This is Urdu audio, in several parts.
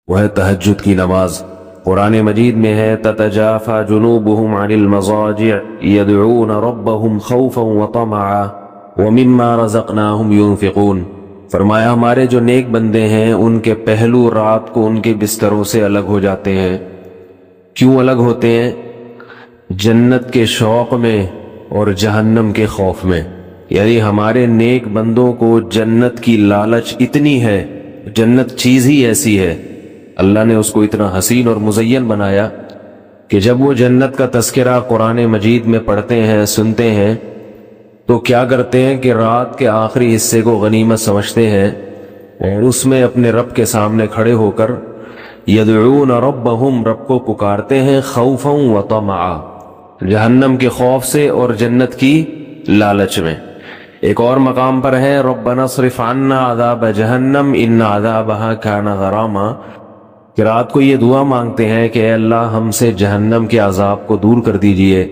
وہ ہے تہجد کی نماز۔ قرآن مجید میں ہے تتجافى جنوبهم عن المضاجع يدعون ربهم خوفا وطمعا ومما رزقناهم ينفقون۔ فرمایا ہمارے جو نیک بندے ہیں ان کے پہلو رات کو ان کے بستروں سے الگ ہو جاتے ہیں۔ کیوں الگ ہوتے ہیں؟ جنت کے شوق میں اور جہنم کے خوف میں۔ یعنی ہمارے نیک بندوں کو جنت کی لالچ اتنی ہے، جنت چیز ہی ایسی ہے، اللہ نے اس کو اتنا حسین اور مزین بنایا کہ جب وہ جنت کا تذکرہ قرآن مجید میں پڑھتے ہیں، سنتے ہیں، تو کیا کرتے ہیں کہ رات کے آخری حصے کو غنیمت سمجھتے ہیں اور اس میں اپنے رب کے سامنے کھڑے ہو کر یدعون ربہم، رب کو پکارتے ہیں، خوفا و طمعا، جہنم کے خوف سے اور جنت کی لالچ میں۔ ایک اور مقام پر ہے ربنا اصرف عنا عذاب جہنم ان عذابها کان غراما، کہ رات کو یہ دعا مانگتے ہیں کہ اے اللہ ہم سے جہنم کے عذاب کو دور کر دیجئے،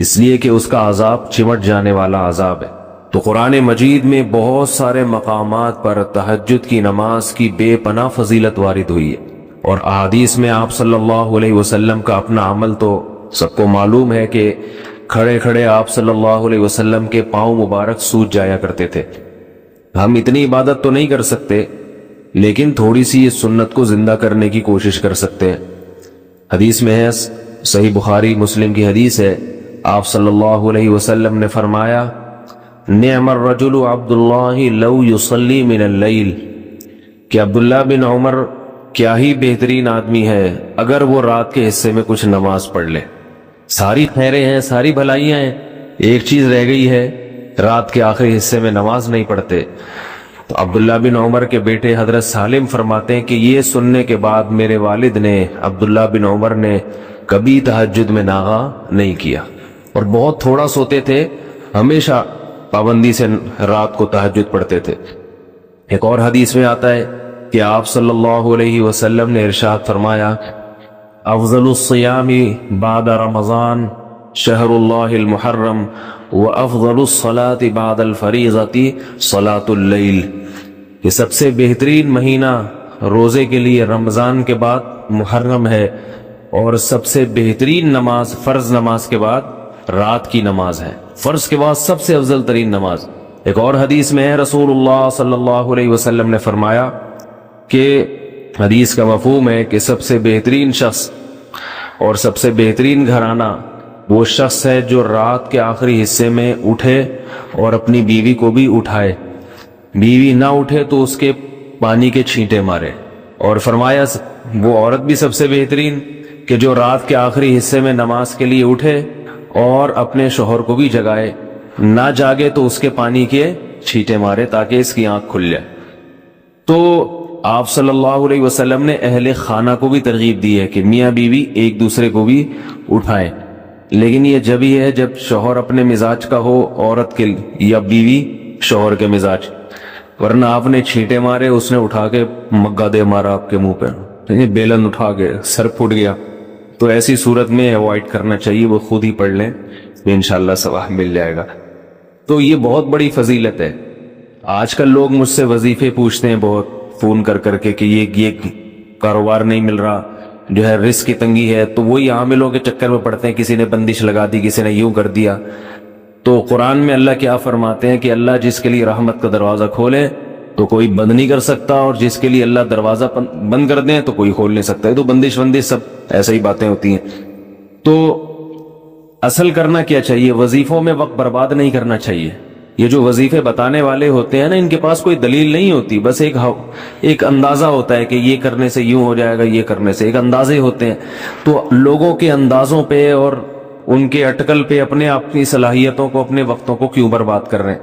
اس لیے کہ اس کا عذاب چمٹ جانے والا عذاب ہے۔ تو قرآن مجید میں بہت سارے مقامات پر تہجد کی نماز کی بے پناہ فضیلت وارد ہوئی ہے، اور احادیث میں آپ صلی اللہ علیہ وسلم کا اپنا عمل تو سب کو معلوم ہے کہ کھڑے کھڑے آپ صلی اللہ علیہ وسلم کے پاؤں مبارک سوج جایا کرتے تھے۔ ہم اتنی عبادت تو نہیں کر سکتے، لیکن تھوڑی سی اس سنت کو زندہ کرنے کی کوشش کر سکتے ہیں۔ حدیث میں ہے، صحیح بخاری مسلم کی حدیث ہے، آپ صلی اللہ علیہ وسلم نے فرمایا نعم الرجل عبداللہ لو یصلی من اللیل، کہ عبداللہ بن عمر کیا ہی بہترین آدمی ہے اگر وہ رات کے حصے میں کچھ نماز پڑھ لے۔ ساری خیریں ہیں، ساری بھلائیاں ہیں، ایک چیز رہ گئی ہے، رات کے آخری حصے میں نماز نہیں پڑھتے۔ تو عبداللہ بن عمر کے بیٹے حضرت سالم فرماتے ہیں کہ یہ سننے کے بعد میرے والد نے، عبداللہ بن عمر نے، کبھی تہجد میں ناغہ نہیں کیا، اور بہت تھوڑا سوتے تھے، ہمیشہ پابندی سے رات کو تہجد پڑھتے تھے۔ ایک اور حدیث میں آتا ہے کہ آپ صلی اللہ علیہ وسلم نے ارشاد فرمایا افضل الصیام بعد رمضان شہر اللہ المحرم وافضل الصلاة بعد الفریضة صلاة اللیل، کہ سب سے بہترین مہینہ روزے کے لیے رمضان کے بعد محرم ہے، اور سب سے بہترین نماز فرض نماز کے بعد رات کی نماز ہے، فرض کے بعد سب سے افضل ترین نماز۔ ایک اور حدیث میں ہے رسول اللہ صلی اللہ علیہ وسلم نے فرمایا کہ حدیث کا مفہوم ہے کہ سب سے بہترین شخص اور سب سے بہترین گھرانہ وہ شخص ہے جو رات کے آخری حصے میں اٹھے اور اپنی بیوی کو بھی اٹھائے، بیوی نہ اٹھے تو اس کے پانی کے چھینٹے مارے، اور فرمایا وہ عورت بھی سب سے بہترین کہ جو رات کے آخری حصے میں نماز کے لیے اٹھے اور اپنے شوہر کو بھی جگائے، نہ جاگے تو اس کے پانی کے چھینٹے مارے تاکہ اس کی آنکھ کھل جائے۔ تو آپ صلی اللہ علیہ وسلم نے اہل خانہ کو بھی ترغیب دی ہے کہ میاں بیوی ایک دوسرے کو بھی اٹھائیں، لیکن یہ جب ہی ہے جب شوہر اپنے مزاج کا ہو عورت کے، یا بیوی شوہر کے مزاج، ورنہ آپ نے چھینٹے مارے، اس نے اٹھا کے مگا دے مارا آپ کے منہ پہ، بیلن اٹھا کے سر پھٹ گیا، تو ایسی صورت میں ایوائڈ کرنا چاہیے، وہ خود ہی پڑھ لیں، انشاءاللہ ثواب مل جائے گا۔ تو یہ بہت بڑی فضیلت ہے۔ آج کل لوگ مجھ سے وظیفے پوچھتے ہیں بہت فون کر کر کے کہ یہ کاروبار نہیں مل رہا، جو ہے رزق کی تنگی ہے، تو وہی عاملوں کے چکر میں پڑتے ہیں، کسی نے بندش لگا دی، کسی نے یوں کر دیا۔ تو قرآن میں اللہ کیا فرماتے ہیں کہ اللہ جس کے لیے رحمت کا دروازہ کھولے تو کوئی بند نہیں کر سکتا، اور جس کے لیے اللہ دروازہ بند کر دیں تو کوئی کھول نہیں سکتا ہے۔ تو بندش سب ایسا ہی باتیں ہوتی ہیں۔ تو اصل کرنا کیا چاہیے؟ وظیفوں میں وقت برباد نہیں کرنا چاہیے۔ یہ جو وظیفے بتانے والے ہوتے ہیں نا، ان کے پاس کوئی دلیل نہیں ہوتی، بس ایک اندازہ ہوتا ہے کہ یہ کرنے سے یوں ہو جائے گا، یہ کرنے سے، ایک اندازے ہوتے ہیں۔ تو لوگوں کے اندازوں پہ اور ان کے اٹکل پہ اپنی صلاحیتوں کو، اپنے وقتوں کو کیوں برباد کر رہے ہیں؟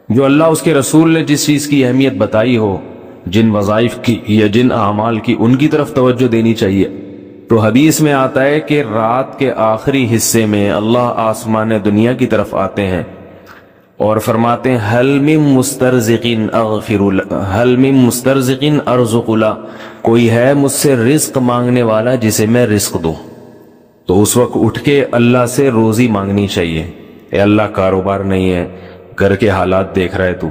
جو اللہ اس کے رسول نے جس چیز کی اہمیت بتائی ہو، جن وظائف کی یا جن اعمال کی، ان کی طرف توجہ دینی چاہیے۔ تو حدیث میں آتا ہے کہ رات کے آخری حصے میں اللہ آسمان دنیا کی طرف آتے ہیں اور فرماتے ہیں حل من مسترزق ارزق له، کوئی ہے مجھ سے رزق مانگنے والا جسے میں رزق دوں؟ تو اس وقت اٹھ کے اللہ سے روزی مانگنی چاہیے۔ اے اللہ کاروبار نہیں ہے، گھر کے حالات دیکھ رہا ہے، تو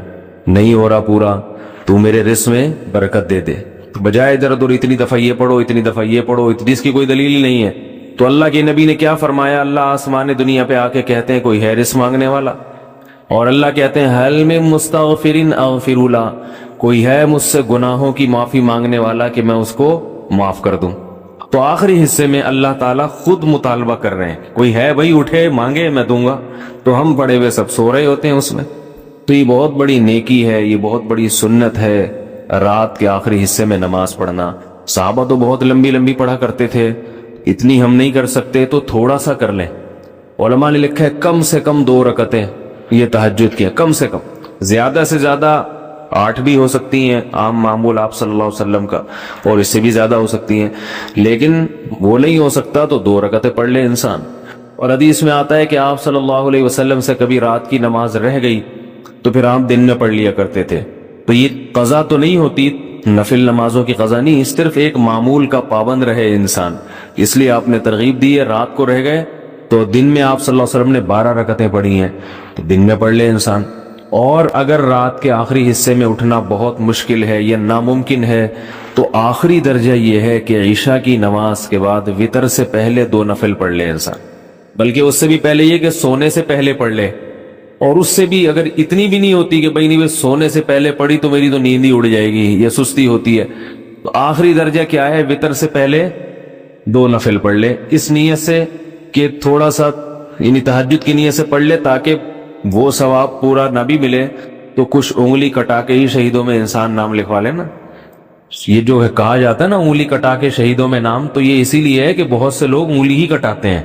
نہیں ہو رہا پورا، تو میرے رزق میں برکت دے دے۔ بجائے ادھر ادھر اتنی دفعہ یہ پڑھو اتنی دفعہ یہ پڑھو، جس کی کوئی دلیل ہی نہیں ہے. تو اللہ کے نبی نے کیا فرمایا؟ اللہ آسمان دنیا پہ آ کے کہتے ہیں کوئی ہے رزق مانگنے والا، اور اللہ کہتے ہیں حل من مستغفر اغفر له، کوئی ہے مجھ سے گناہوں کی معافی مانگنے والا کہ میں اس کو معاف کر دوں. تو آخری حصے میں اللہ تعالیٰ خود مطالبہ کر رہے ہیں، کوئی ہے بھائی اٹھے مانگے میں دوں گا. تو ہم پڑے ہوئے سب سو رہے ہوتے ہیں اس میں. تو یہ بہت بڑی نیکی ہے، یہ بہت بڑی سنت ہے رات کے آخری حصے میں نماز پڑھنا. صحابہ تو بہت لمبی لمبی پڑھا کرتے تھے، اتنی ہم نہیں کر سکتے تو تھوڑا سا کر لیں. علماء نے لکھا ہے کم سے کم 2 رکعتیں یہ تہجد کی، کم سے کم، زیادہ سے زیادہ 8 بھی ہو سکتی ہیں عام معمول آپ صلی اللہ علیہ وسلم کا، اور اس سے بھی زیادہ ہو سکتی ہیں، لیکن وہ نہیں ہو سکتا تو 2 رکعتیں پڑھ لے انسان. اور حدیث میں آتا ہے کہ آپ صلی اللہ علیہ وسلم سے کبھی رات کی نماز رہ گئی تو پھر آپ دن میں پڑھ لیا کرتے تھے. تو یہ قضا تو نہیں ہوتی، نفل نمازوں کی قضا نہیں، صرف ایک معمول کا پابند رہے انسان. اس لیے آپ نے ترغیب دی ہے، رات کو رہ گئے تو دن میں آپ صلی اللہ علیہ وسلم نے 12 رکعتیں پڑھی ہیں تو دن میں پڑھ لے انسان. اور اگر رات کے آخری حصے میں اٹھنا بہت مشکل ہے یا ناممکن ہے تو آخری درجہ یہ ہے کہ عشاء کی نماز کے بعد وتر سے پہلے 2 نفل پڑھ لے انسان، بلکہ اس سے بھی پہلے یہ کہ سونے سے پہلے پڑھ لے. اور اس سے بھی اگر اتنی بھی نہیں ہوتی کہ بھائی نہیں سونے سے پہلے پڑھی تو میری تو نیند ہی اڑ جائے گی، یہ سستی ہوتی ہے، تو آخری درجہ کیا ہے؟ وتر سے پہلے 2 نفل پڑھ لے، اس نیت سے کہ تھوڑا سا یعنی تہجد کی نیت سے پڑھ لے تاکہ وہ ثواب پورا نہ بھی ملے تو کچھ انگلی کٹا کے ہی شہیدوں میں انسان نام لکھوا لے نا. یہ جو ہے کہا جاتا ہے نا انگلی کٹا کے شہیدوں میں نام، تو یہ اسی لیے ہے کہ بہت سے لوگ انگلی ہی کٹاتے ہیں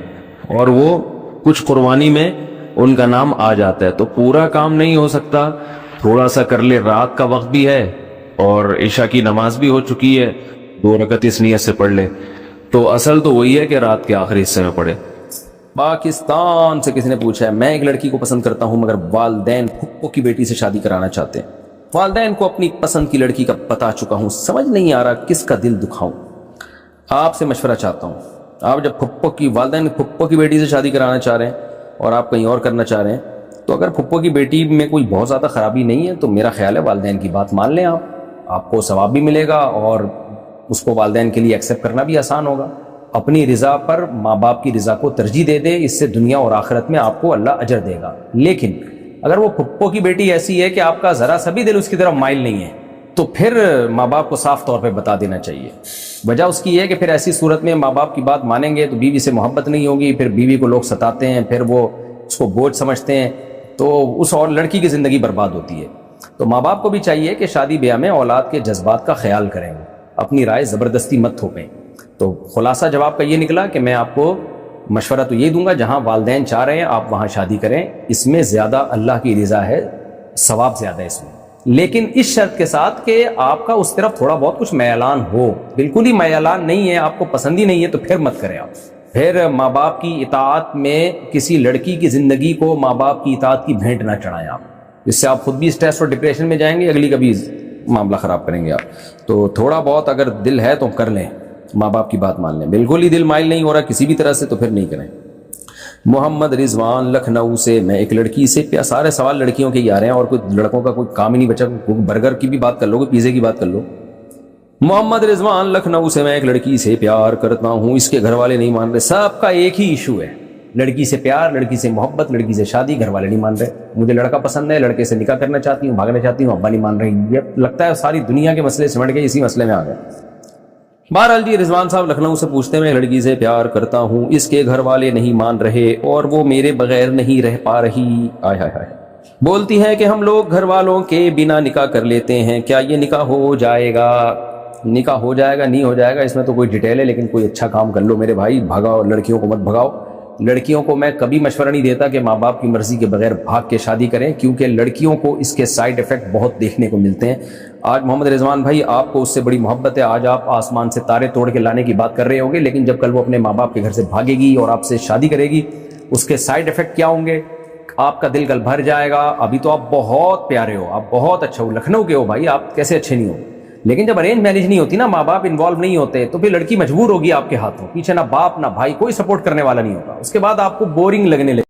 اور وہ کچھ قربانی میں ان کا نام آ جاتا ہے. تو پورا کام نہیں ہو سکتا، تھوڑا سا کر لے، رات کا وقت بھی ہے اور عشاء کی نماز بھی ہو چکی ہے، 2 رکعت اس نیت سے پڑھ لے. تو اصل تو وہی ہے کہ رات کے آخری حصے میں پڑھے. پاکستان سے کسی نے پوچھا ہے، میں ایک لڑکی کو پسند کرتا ہوں مگر والدین پھپھو کی بیٹی سے شادی کرانا چاہتے ہیں. والدین کو اپنی پسند کی لڑکی کا بتا چکا ہوں، سمجھ نہیں آ رہا کس کا دل دکھاؤں. آپ سے مشورہ چاہتا ہوں. آپ جب والدین پھپھو کی بیٹی سے شادی کرانا چاہ رہے ہیں اور آپ کہیں اور کرنا چاہ رہے ہیں، تو اگر پھپھو کی بیٹی میں کوئی بہت زیادہ خرابی نہیں ہے تو میرا خیال ہے والدین کی بات مان لیں. آپ کو ثواب بھی ملے گا اور اس کو والدین کے لیے ایکسیپٹ کرنا بھی آسان ہوگا. اپنی رضا پر ماں باپ کی رضا کو ترجیح دے دے، اس سے دنیا اور آخرت میں آپ کو اللہ اجر دے گا. لیکن اگر وہ پھپھو کی بیٹی ایسی ہے کہ آپ کا ذرا سا بھی دل اس کی طرف مائل نہیں ہے تو پھر ماں باپ کو صاف طور پہ بتا دینا چاہیے. وجہ اس کی ہے کہ پھر ایسی صورت میں ماں باپ کی بات مانیں گے تو بیوی سے محبت نہیں ہوگی، پھر بیوی کو لوگ ستاتے ہیں، پھر وہ اس کو بوجھ سمجھتے ہیں، تو اس اور لڑکی کی زندگی برباد ہوتی ہے. تو ماں باپ کو بھی چاہیے کہ شادی بیاہ میں اولاد کے جذبات کا خیال کریں، اپنی رائے زبردستی مت تھوپیں. تو خلاصہ جواب کا یہ نکلا کہ میں آپ کو مشورہ تو یہ دوں گا جہاں والدین چاہ رہے ہیں آپ وہاں شادی کریں، اس میں زیادہ اللہ کی رضا ہے، ثواب زیادہ ہے اس میں. لیکن اس شرط کے ساتھ کہ آپ کا اس طرف تھوڑا بہت کچھ میلان ہو. بالکل ہی میلان نہیں ہے، آپ کو پسند ہی نہیں ہے تو پھر مت کریں. آپ پھر ماں باپ کی اطاعت میں کسی لڑکی کی زندگی کو ماں باپ کی اطاعت کی بھینٹ نہ چڑھائیں آپ، اس سے آپ خود بھی اسٹریس اور ڈپریشن میں جائیں گے، اگلی کبھی معاملہ خراب کریں گے آپ. تو تھوڑا بہت اگر دل ہے تو کر لیں، ماں باپ کی بات مان لیں. بالکل ہی دل مائل نہیں ہو رہا کسی بھی طرح سے تو پھر نہیں کریں. محمد رضوان لکھنؤ سے، میں ایک لڑکی سے، سارے سوال لڑکیوں کے ہی آ رہے ہیں اور کوئی لڑکوں کا کوئی کام ہی نہیں بچا. برگر کی بھی بات کر لو، پیزے کی بات کر لو. محمد رضوان لکھنؤ سے، میں ایک لڑکی سے پیار کرتا ہوں، اس کے گھر والے نہیں مان رہے. سب کا ایک ہی ایشو ہے، لڑکی سے پیار، لڑکی سے محبت، لڑکی سے شادی، گھر والے نہیں مان رہے. مجھے لڑکا پسند ہے، لڑکے سے نکاح کرنا چاہتی ہوں، بھاگنا چاہتی ہوں، ابا نہیں مان رہے. یہ لگتا ہے ساری دنیا کے مسئلے سمٹ گئے، اسی مسئلے میں آ گئے. بہرحال جی، رضوان صاحب لکھنؤ سے پوچھتے ہیں، میں لڑکی سے پیار کرتا ہوں، اس کے گھر والے نہیں مان رہے اور وہ میرے بغیر نہیں رہ پا رہی. آئے ہائے ہائے. بولتی ہے کہ ہم لوگ گھر والوں کے بنا نکاح کر لیتے ہیں، کیا یہ نکاح ہو جائے گا؟ نکاح ہو جائے گا نہیں ہو جائے گا اس میں تو کوئی ڈیٹیل ہے، لیکن کوئی اچھا کام کر لو میرے بھائی. بھگاؤ لڑکیوں کو مت بھگاؤ. لڑکیوں کو میں کبھی مشورہ نہیں دیتا کہ ماں باپ کی مرضی کے بغیر بھاگ کے شادی کریں، کیونکہ لڑکیوں کو اس کے سائیڈ ایفیکٹ بہت دیکھنے کو ملتے ہیں. آج محمد رضوان بھائی آپ کو اس سے بڑی محبت ہے، آج آپ آسمان سے تارے توڑ کے لانے کی بات کر رہے ہوں گے، لیکن جب کل وہ اپنے ماں باپ کے گھر سے بھاگے گی اور آپ سے شادی کرے گی، اس کے سائیڈ ایفیکٹ کیا ہوں گے؟ آپ کا دل کل بھر جائے گا. ابھی تو آپ بہت پیارے ہو، آپ بہت اچھا ہو، لکھنؤ کے ہو بھائی، آپ کیسے اچھے نہیں ہو. لیکن جب ارینج میرج نہیں ہوتی نا، ماں باپ انوالو نہیں ہوتے، تو پھر لڑکی مجبور ہوگی آپ کے ہاتھوں، پیچھے نہ باپ نہ بھائی کوئی سپورٹ کرنے والا نہیں ہوگا. اس کے بعد آپ کو بورنگ لگنے لگے.